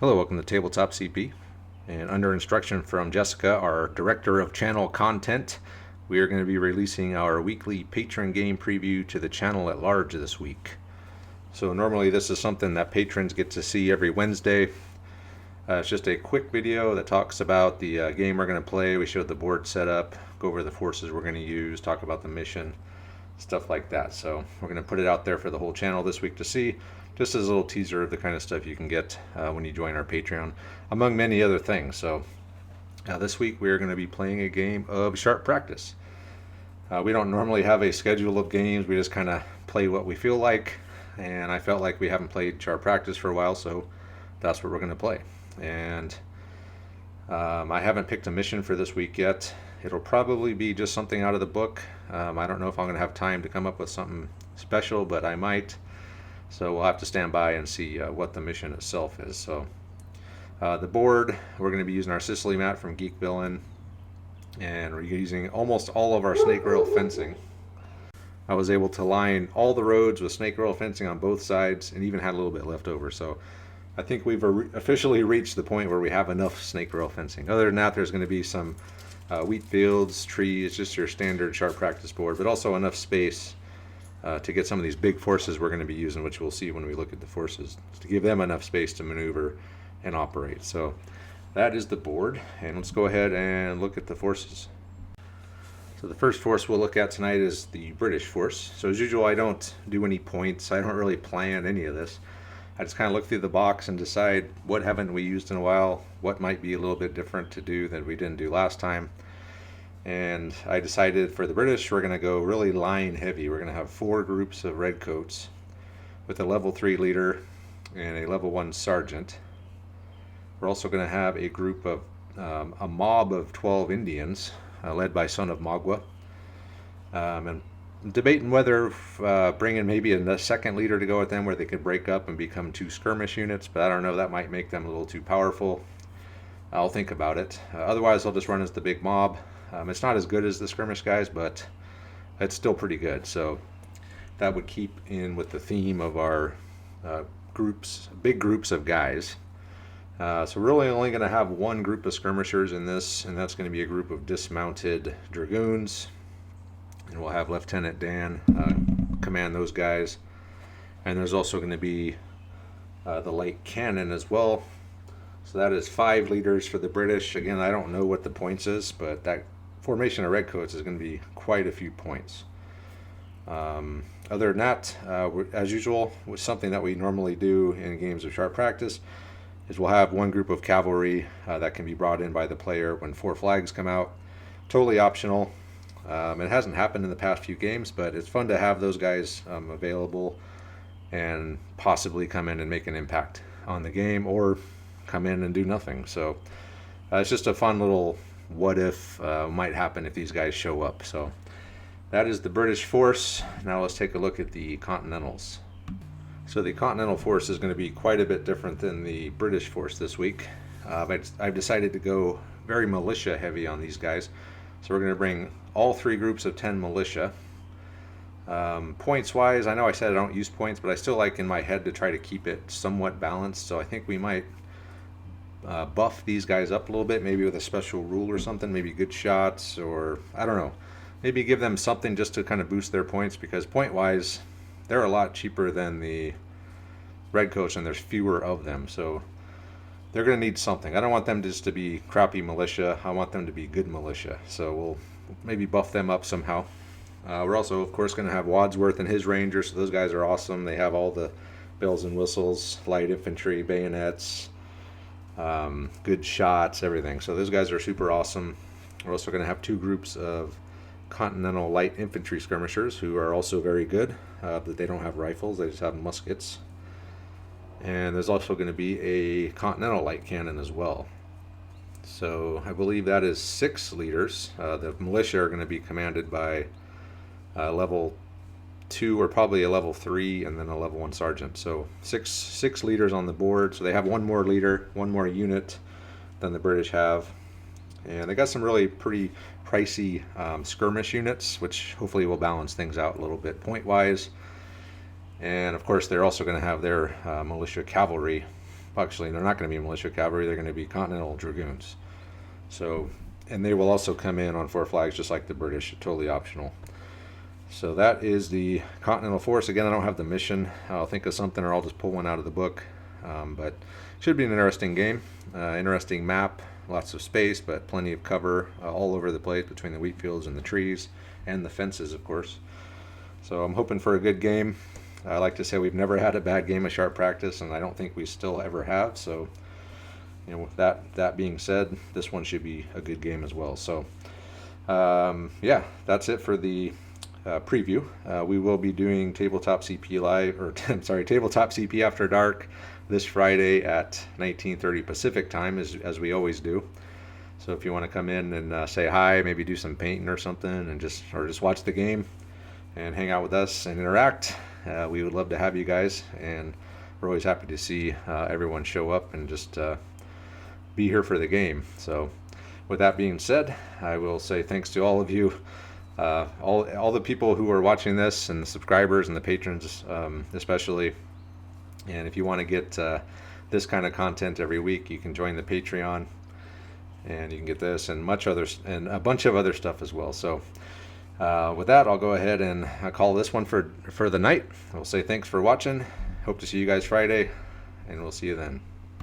Hello, welcome to Tabletop CP. And under instruction from Jessica, our Director of Channel Content, we are going to be releasing our weekly Patron game preview to the channel at large this week. So normally this is something that patrons get to see every Wednesday. It's just a quick video that talks about the game we're going to play. We showed the board setup, go over the forces we're going to use, talk about the mission, stuff like that. So we're going to put it out there for the whole channel this week to see, just as a little teaser of the kind of stuff you can get when you join our Patreon, among many other things. So this week we are going to be playing a game of Sharp Practice. We don't normally have a schedule of games. We just kind of play what we feel like, and I felt like we haven't played Sharp Practice for a while, so that's what we're going to play. And I haven't picked a mission for this week yet. It'll probably be just something out of the book. I don't know if I'm going to have time to come up with something special, but I might. So we'll have to stand by and see what the mission itself is. So the board, we're going to be using our Sicily mat from Geek Villain, and we're using almost all of our snake rail fencing. I was able to line all the roads with snake rail fencing on both sides, and even had a little bit left over. So I think we've officially reached the point where we have enough snake rail fencing. Other than that, there's going to be some wheat fields, trees, just your standard Sharp Practice board, but also enough space to get some of these big forces we're going to be using, which we'll see when we look at the forces, to give them enough space to maneuver and operate. So that is the board, and let's go ahead and look at the forces. So the first force we'll look at tonight is the British force. So as usual, I don't do any points. I don't really plan any of this. I just kind of look through the box and decide what haven't we used in a while, what might be a little bit different to do than we didn't do last time. And I decided for the British, we're going to go really line heavy. We're going to have 4 groups of redcoats with a level 3 leader and a level 1 sergeant. We're also going to have a group of a mob of 12 Indians led by Son of Magua. And debating whether bringing maybe a second leader to go with them, where they could break up and become 2 skirmish units, but I don't know, that might make them a little too powerful. I'll think about it. Otherwise, I'll just run as the big mob. It's not as good as the skirmish guys, but it's still pretty good. So that would keep in with the theme of our big groups of guys. So we're really only going to have 1 group of skirmishers in this, and that's going to be a group of dismounted dragoons. And we'll have Lieutenant Dan command those guys. And there's also going to be the light cannon as well. So that is 5 leaders for the British. Again, I don't know what the points is, but that formation of redcoats is going to be quite a few points. Other than that, as usual, with something that we normally do in games of Sharp Practice, is we'll have 1 group of cavalry that can be brought in by the player when 4 flags come out. Totally optional. It hasn't happened in the past few games, but it's fun to have those guys available and possibly come in and make an impact on the game, or come in and do nothing. So it's just a fun little what if might happen if these guys show up. So that is the British force. Now let's take a look at the Continentals. So the Continental force is going to be quite a bit different than the British force this week. I've decided to go very militia heavy on these guys. So we're going to bring all 3 groups of 10 militia. Points wise, I know I said I don't use points, but I still like in my head to try to keep it somewhat balanced. So I think we might buff these guys up a little bit, maybe with a special rule or something, maybe good shots, or I don't know, maybe give them something just to kind of boost their points, because point wise they're a lot cheaper than the redcoats and there's fewer of them, so they're going to need something. I don't want them just to be crappy militia. I want them to be good militia, so we'll maybe buff them up somehow. We're also of course going to have Wadsworth and his rangers, so those guys are awesome. They have all the bells and whistles, light infantry, bayonets, good shots, everything. So those guys are super awesome. We're also going to have 2 groups of Continental light infantry skirmishers who are also very good, but they don't have rifles, they just have muskets. And there's also going to be a Continental light cannon as well. So I believe that is 6 leaders. The militia are going to be commanded by level 2 or probably a level 3 and then a level 1 sergeant. So six leaders on the board. So they have 1 more leader, 1 more unit than the British have. And they got some really pretty pricey skirmish units, which hopefully will balance things out a little bit point wise. And of course they're also going to have their militia cavalry actually, they're not going to be militia cavalry. They're going to be Continental dragoons. So, and they will also come in on 4 flags, just like the British, totally optional. So that is the Continental Force. Again, I don't have the mission. I'll think of something, or I'll just pull one out of the book. But should be an interesting game, interesting map, lots of space, but plenty of cover all over the place between the wheat fields and the trees and the fences, of course. So I'm hoping for a good game. I like to say we've never had a bad game of sharp practice, and I don't think we still ever have. So, with that being said, this one should be a good game as well. So, yeah, that's it for the preview. We will be doing Tabletop CP live, or I'm sorry, Tabletop CP After Dark this Friday at 19:30 Pacific time, as we always do. So if you want to come in and say hi, maybe do some painting or something, and just watch the game and hang out with us and interact, we would love to have you guys. And we're always happy to see everyone show up and just be here for the game. So with that being said, I will say thanks to all of you, all the people who are watching this, and the subscribers and the patrons, especially. And if you want to get this kind of content every week, you can join the Patreon, and you can get this and and a bunch of other stuff as well. So with that, I'll go ahead and call this one for the night. I'll say thanks for watching. Hope to see you guys Friday, and we'll see you then.